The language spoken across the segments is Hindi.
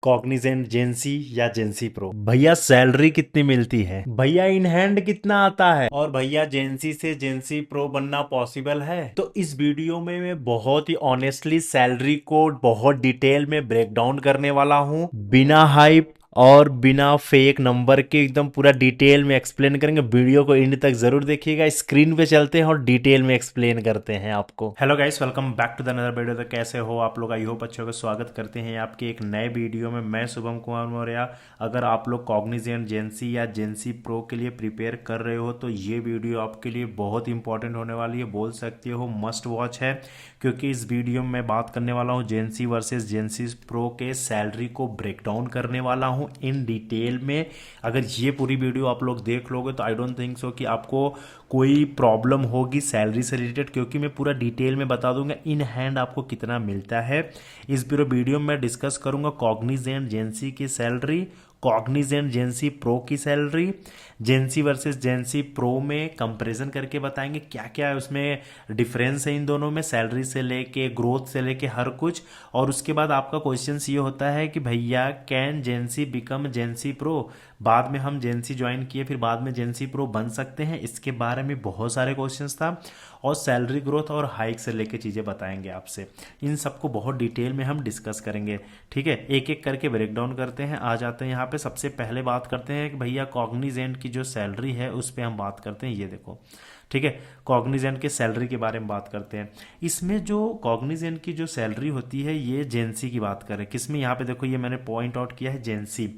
कॉग्निजेंट जेंसी या जेंसी प्रो। भैया सैलरी कितनी मिलती है, भैया इन हैंड कितना आता है, और भैया जेंसी से जेंसी प्रो बनना पॉसिबल है। तो इस वीडियो में मैं बहुत ही ऑनेस्टली सैलरी को बहुत डिटेल में ब्रेक डाउन करने वाला हूँ, बिना हाइप और बिना फेक नंबर के एकदम पूरा डिटेल में एक्सप्लेन करेंगे। वीडियो को एंड तक जरूर देखिएगा। स्क्रीन पे चलते हैं और डिटेल में एक्सप्लेन करते हैं आपको। Hello guys, welcome back to the another video. तो कैसे हो आप लोग? आई होप अच्छे होगा। स्वागत करते हैं आपके एक नए वीडियो में। मैं शुभम कुमार मौर्य। अगर आप लोग कॉग्निजेंट जेंसी या जेंसी प्रो के लिए प्रिपेयर कर रहे हो तो ये वीडियो आपके लिए बहुत इंपॉर्टेंट होने वाली है, बोल सकते हो मस्ट वॉच है, क्योंकि इस वीडियो में मैं बात करने वाला हूँ जेंसी वर्सेस जेंसी प्रो के सैलरी को ब्रेक डाउन करने वाला हूँ इन डिटेल में। अगर ये पूरी वीडियो आप लोग देख लोगे तो आई डोंट थिंक सो कि आपको कोई प्रॉब्लम होगी सैलरी से रिलेटेड, क्योंकि मैं पूरा डिटेल में बता दूंगा इन हैंड आपको कितना मिलता है। इस पूरे वीडियो में मैं डिस्कस करूंगा कॉग्निजेंट जेंसी की सैलरी, कॉग्निजेंट जेंसी प्रो की सैलरी, जेंसी वर्सेस जेंसी प्रो में कंपैरिजन करके बताएंगे क्या क्या है उसमें डिफरेंस है इन दोनों में, सैलरी से लेके ग्रोथ से लेके हर कुछ। और उसके बाद आपका क्वेश्चन ये होता है कि भैया कैन जेंसी बिकम जेंसी प्रो, बाद में हम जेंसी ज्वाइन किए फिर बाद में जेंसी प्रो बन सकते हैं, इसके बारे में बहुत सारे क्वेश्चंस था। और सैलरी ग्रोथ और हाइक से लेके चीज़ें बताएंगे आपसे, इन सबको बहुत डिटेल में हम डिस्कस करेंगे। ठीक है, एक एक करके ब्रेक डाउन करते हैं। आ जाते हैं यहाँ पे, सबसे पहले बात करते हैं कि भैया कॉग्निजेंट की जो सैलरी है उस पर हम बात करते हैं। ये देखो, ठीक है, कॉग्निजेंट के सैलरी के बारे में बात करते हैं। इसमें जो कॉग्निजेंट की जो सैलरी होती है ये जेंसी की बात करें, किसमें, यहाँ पे देखो ये मैंने पॉइंट आउट किया है जेंसी।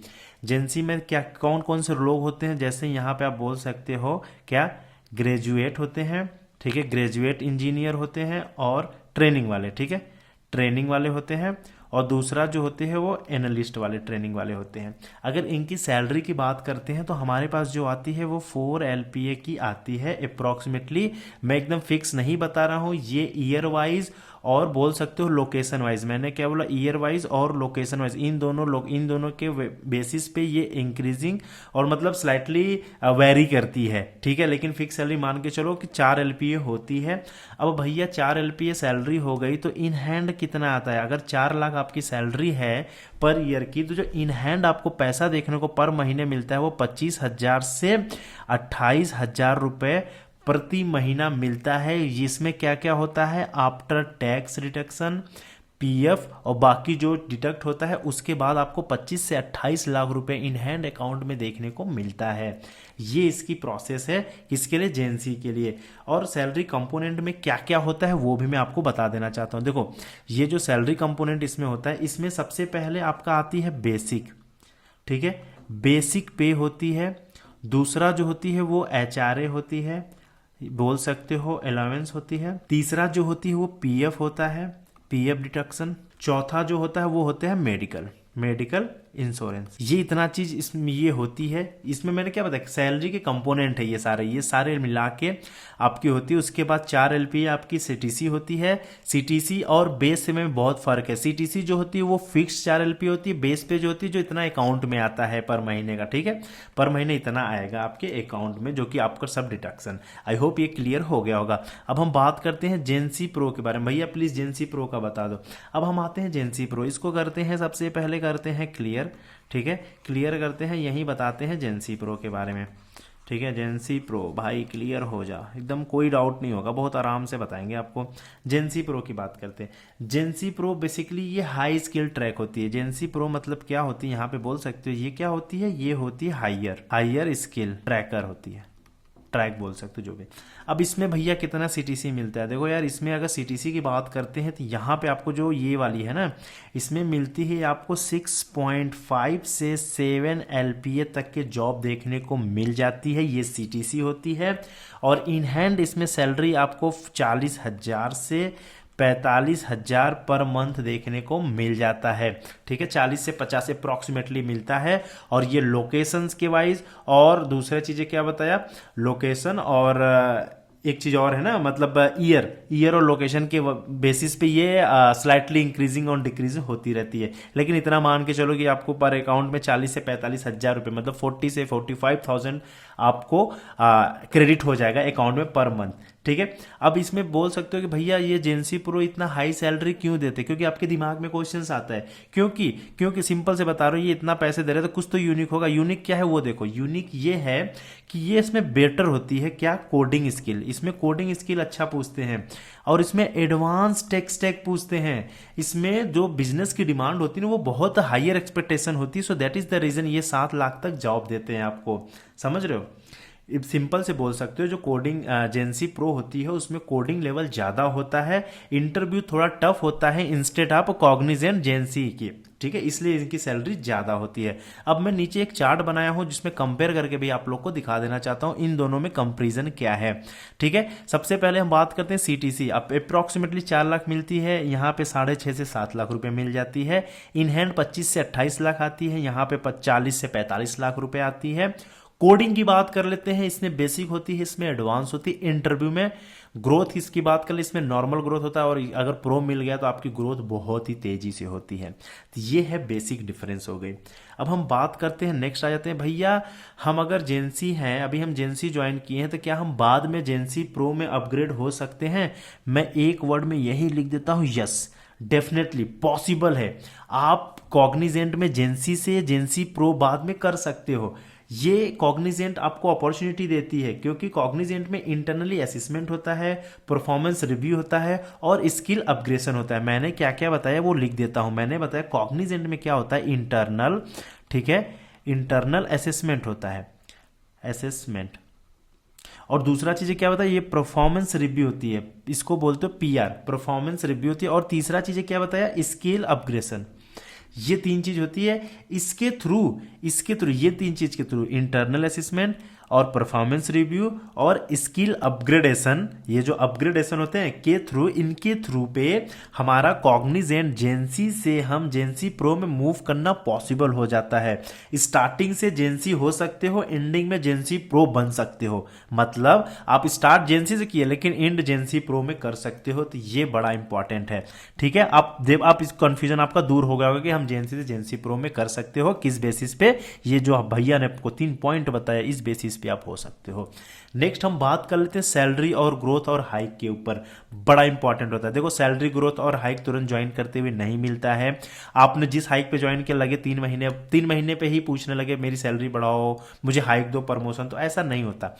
जेंसी में क्या कौन कौन से लोग होते हैं, जैसे यहाँ पे आप बोल सकते हो क्या, ग्रेजुएट होते हैं, ठीक है, ग्रेजुएट इंजीनियर होते हैं, और ट्रेनिंग वाले, ठीक है, ट्रेनिंग वाले होते हैं, और दूसरा जो होते हैं वो एनालिस्ट वाले, ट्रेनिंग वाले होते हैं। अगर इनकी सैलरी की बात करते हैं तो हमारे पास जो आती है वो 4 LPA की आती है अप्रॉक्सीमेटली। मैं एकदम फिक्स नहीं बता रहा हूँ, ये ईयर वाइज और बोल सकते हो लोकेशन वाइज। मैंने क्या बोला, ईयर वाइज और लोकेशन वाइज, इन दोनों के बेसिस पे ये इंक्रीजिंग और मतलब स्लाइटली वेरी करती है, ठीक है। लेकिन फिक्स सैलरी मान के चलो कि 4 LPA होती है। अब भैया 4 LPA सैलरी हो गई तो इन हैंड कितना आता है? अगर 4 लाख आपकी सैलरी है पर ईयर की, तो जो इन हैंड आपको पैसा देखने को पर महीने मिलता है वो 25,000 से 28,000 रुपये प्रति महीना मिलता है। इसमें क्या क्या होता है, आफ्टर टैक्स रिडक्शन, पीएफ और बाकी जो डिडक्ट होता है उसके बाद आपको 25 से 28 लाख रुपए इन हैंड अकाउंट में देखने को मिलता है। ये इसकी प्रोसेस है, किसके लिए, जेंसी के लिए। और सैलरी कंपोनेंट में क्या क्या होता है वो भी मैं आपको बता देना चाहता हूँ। देखो, ये जो सैलरी कंपोनेंट इसमें होता है, इसमें सबसे पहले आपका आती है बेसिक, ठीक है, बेसिक पे होती है। दूसरा जो होती है वो HRA होती है, बोल सकते हो अलाउंस होती है। तीसरा जो होती है वो पीएफ होता है, पीएफ डिडक्शन। चौथा जो होता है वो होता है मेडिकल, मेडिकल इंश्योरेंस। ये इतना चीज इसमें ये होती है। इसमें मैंने क्या बताया, सैलरी के कंपोनेंट है ये सारे मिला के आपकी होती है। उसके बाद 4 LPA आपकी सीटीसी होती है। सीटीसी और बेस में बहुत फर्क है। सीटीसी जो होती है वो फिक्स 4 LPA होती है, बेस पे जो होती है जो इतना अकाउंट में आता है पर महीने का, ठीक है, पर महीने इतना आएगा आपके अकाउंट में, जो कि आपका सब डिडक्शन। आई होप ये क्लियर हो गया होगा। अब हम बात करते हैं जेंसी प्रो के बारे में। भैया प्लीज जेंसी प्रो का बता दो। अब हम आते हैं जेंसी प्रो, इसको करते हैं सबसे पहले करते हैं क्लियर, ठीक है, क्लियर करते हैं, यही बताते हैं जेंसी प्रो के बारे में, ठीक है। जेंसी प्रो भाई क्लियर हो जा, एकदम कोई डाउट नहीं होगा, बहुत आराम से बताएंगे आपको। जेंसी प्रो की बात करते हैं। जेंसी प्रो बेसिकली ये हाई स्किल ट्रैक होती है। जेंसी प्रो मतलब क्या होती है, यहाँ पे बोल सकते हो ये क्या होती है, ये होती है हायर स्किल ट्रैकर होती है, ट्रैक बोल सकते हो जो भी। अब इसमें भैया कितना सीटीसी मिलता है, देखो यार, इसमें अगर सीटीसी की बात करते हैं तो यहाँ पे आपको जो ये वाली है ना, इसमें मिलती है आपको 6.5 से 7 LPA तक के जॉब देखने को मिल जाती है, ये सीटीसी होती है। और इन हैंड इसमें सैलरी आपको 40,000 से 45,000 पर मंथ देखने को मिल जाता है, ठीक है, 40 से 50 अप्रॉक्सीमेटली मिलता है। और ये लोकेशंस के वाइज, और दूसरा चीजें क्या बताया, लोकेशन और एक चीज और है ना, मतलब ईयर और लोकेशन के बेसिस पे ये स्लाइटली इंक्रीजिंग और डिक्रीजिंग होती रहती है। लेकिन इतना मान के चलो कि आपको पर अकाउंट में 40 से 45,000 रुपए, मतलब 40 से 45,000 आपको क्रेडिट हो जाएगा अकाउंट में पर मंथ, ठीक है। अब इसमें बोल सकते हो कि भैया ये जेंसी प्रो इतना हाई सैलरी क्यों देते, क्योंकि आपके दिमाग में क्वेश्चन आता है क्योंकि क्योंकि सिंपल से बता रहा हूँ, ये इतना पैसे दे रहे तो कुछ तो यूनिक होगा। यूनिक क्या है वो देखो, यूनिक ये है कि ये इसमें बेटर होती है क्या, कोडिंग स्किल। इसमें कोडिंग स्किल अच्छा पूछते हैं और इसमें एडवांस टेक स्टैक पूछते हैं। इसमें जो बिजनेस की डिमांड होती है ना वो बहुत हायर एक्सपेक्टेशन होती है। So that is the reason ये 7 लाख तक जॉब देते हैं आपको, समझ रहे हो। सिंपल से बोल सकते हो जो कोडिंग जेंसी प्रो होती है उसमें कोडिंग लेवल ज़्यादा होता है, इंटरव्यू थोड़ा टफ होता है इंस्टेड ऑफ कॉग्निजेंट जेंसी की, ठीक है, इसलिए इनकी सैलरी ज़्यादा होती है। अब मैं नीचे एक चार्ट बनाया हूं जिसमें कंपेयर करके भी आप लोग को दिखा देना चाहता हूं इन दोनों में कंपैरिजन क्या है, ठीक है। सबसे पहले हम बात करते हैं सीटीसी। अब अप्रॉक्सीमेटली 4 लाख मिलती है, यहाँ पे 6.5 से 7 लाख रुपए मिल जाती है। इन हैंड 25 से 28 लाख आती है, यहाँ पे 40 से 45 लाख रुपए आती है। कोडिंग की बात कर लेते हैं, इसमें बेसिक होती है, इसमें एडवांस होती है। इंटरव्यू में ग्रोथ इसकी बात कर ले, इसमें नॉर्मल ग्रोथ होता है और अगर प्रो मिल गया तो आपकी ग्रोथ बहुत ही तेजी से होती है। तो ये है बेसिक डिफरेंस हो गई। अब हम बात करते हैं, नेक्स्ट आ जाते हैं भैया हम अगर जेंसी हैं, अभी हम जेंसी ज्वाइन किए हैं तो क्या हम बाद में जेंसी प्रो में अपग्रेड हो सकते हैं? मैं एक वर्ड में यही लिख देता हूं, यस डेफिनेटली पॉसिबल है। आप कॉग्निजेंट में जेंसी से जेंसी प्रो बाद में कर सकते हो। ये कॉग्निजेंट आपको अपॉर्चुनिटी देती है क्योंकि कॉग्निजेंट में इंटरनली असेसमेंट होता है, परफॉर्मेंस रिव्यू होता है और स्किल अपग्रेडेशन होता है। मैंने क्या क्या बताया वो लिख देता हूं। मैंने बताया कॉग्निजेंट में क्या होता है, इंटरनल, ठीक है, इंटरनल असेसमेंट होता है, असेसमेंट। और दूसरा चीज क्या बताया, ये परफॉर्मेंस रिव्यू होती है, इसको बोलते हो पीआर, परफॉर्मेंस रिव्यू होती है। और तीसरा चीज क्या बताया, स्किल अपग्रेडेशन। ये 3 चीज होती है। इसके थ्रू ये 3 चीज के थ्रू, इंटरनल असेसमेंट और परफॉर्मेंस रिव्यू और स्किल अपग्रेडेशन, ये जो अपग्रेडेशन होते हैं के थ्रू, इनके थ्रू पे हमारा कॉग्निजेंट जेंसी से हम जेंसी प्रो में मूव करना पॉसिबल हो जाता है। स्टार्टिंग से जेंसी हो सकते हो, एंडिंग में जेंसी प्रो बन सकते हो। मतलब आप स्टार्ट जेंसी से किए लेकिन एंड जेंसी प्रो में कर सकते हो। तो ये बड़ा इंपॉर्टेंट है, ठीक है। आप इस कंफ्यूजन आपका दूर हो गया होगा कि हम जेंसी से जेंसी प्रो में कर सकते हो किस बेसिस पे। ये जो भैया ने आपको 3 पॉइंट बताया इस बेसिस पे आप हो सकते हो। नेक्स्ट हम बात कर लेते हैं सैलरी और ग्रोथ और हाइक के ऊपर। बड़ा इंपॉर्टेंट होता है। देखो सैलरी ग्रोथ और हाइक तुरंत ज्वाइन करते हुए नहीं मिलता है। आपने जिस हाइक पे ज्वाइन किया लगे 3 महीने पे ही पूछने लगे मेरी सैलरी बढ़ाओ, मुझे हाइक दो, प्रमोशन, तो ऐसा नहीं होता।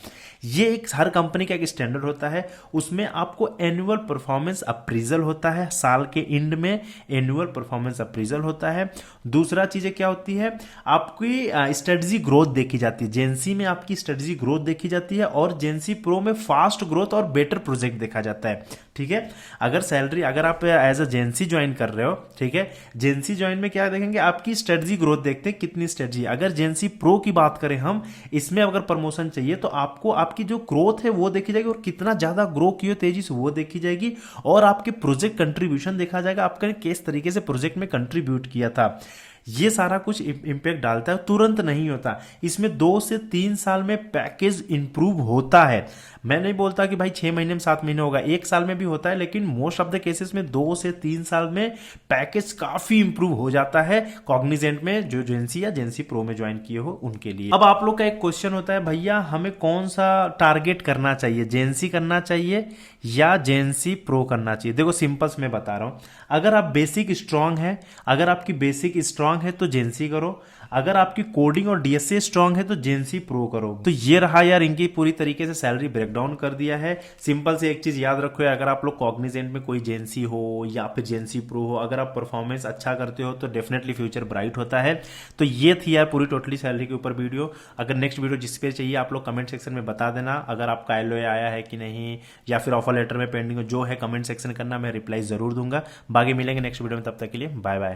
ये एक हर कंपनी का एक स्टैंडर्ड होता है। उसमें आपको एनुअल परफॉर्मेंस अप्रीजल होता है, साल के एंड में एनुअल परफॉर्मेंस अप्रीजल होता है। दूसरा चीज क्या होती है, आपकी स्ट्रेटजी ग्रोथ देखी जाती है। जेंसी में आपकी स्ट्रेटजी ग्रोथ देखी जाती है और जेंसी प्रो में फास्ट ग्रोथ और बेटर प्रोजेक्ट देखा जाता है, ठीक है। अगर आप एज अ जेंसी ज्वाइन कर रहे हो, ठीक है, जेंसी ज्वाइन में क्या देखेंगे, आपकी स्ट्रेटजी ग्रोथ देखते हैं कितनी स्ट्रेटजी। अगर जेंसी प्रो की बात करें हम, इसमें अगर प्रमोशन चाहिए तो आपको आपकी जो ग्रोथ है वो देखी जाएगी और कितना ज्यादा ग्रो किए तेजी से वो देखी जाएगी और आपके प्रोजेक्ट कंट्रीब्यूशन देखा जाएगा, आपने किस तरीके से प्रोजेक्ट में कंट्रीब्यूट किया था। ये सारा कुछ इंपैक्ट डालता है, तुरंत नहीं होता। इसमें 2 से 3 साल में पैकेज इंप्रूव होता है। मैं नहीं बोलता कि भाई 6 महीने में 7 महीने होगा, 1 साल में भी होता है, लेकिन मोस्ट ऑफ द केसेस में 2 से 3 साल में पैकेज काफी इंप्रूव हो जाता है कॉग्निजेंट में, जो जेंसी या जेंसी प्रो में ज्वाइन किए हो उनके लिए। अब आप लोग का एक क्वेश्चन होता है, भैया हमें कौन सा टारगेट करना चाहिए, जेंसी करना चाहिए या जेंसी प्रो करना चाहिए? देखो सिंपल से मैं बता रहा हूं, अगर आप बेसिक स्ट्रांग है, अगर आपकी बेसिक स्ट्रांग है तो जेंसी करो, अगर आपकी कोडिंग और डीएसए स्ट्रांग है तो जेंसी प्रो करो। तो ये रहा यार इनकी पूरी तरीके से सैलरी ब्रेकडाउन कर दिया है। सिंपल से एक चीज याद रखो, अगर आप लोग कॉग्निजेंट में कोई जेंसी हो या फिर जेंसी प्रो हो, अगर आप परफॉर्मेंस अच्छा करते हो तो डेफिनेटली फ्यूचर ब्राइट होता है। तो ये थी यार पूरी टोटली सैलरी के ऊपर वीडियो। अगर नेक्स्ट वीडियो जिस पे चाहिए आप लोग कमेंट सेक्शन में बता देना, अगर आपका एलओए आया है कि नहीं या फिर ऑफर लेटर में पेंडिंग जो है कमेंट सेक्शन करना, मैं रिप्लाई जरूर दूंगा। बाकी मिलेंगे नेक्स्ट वीडियो में, तब तक के लिए बाय बाय।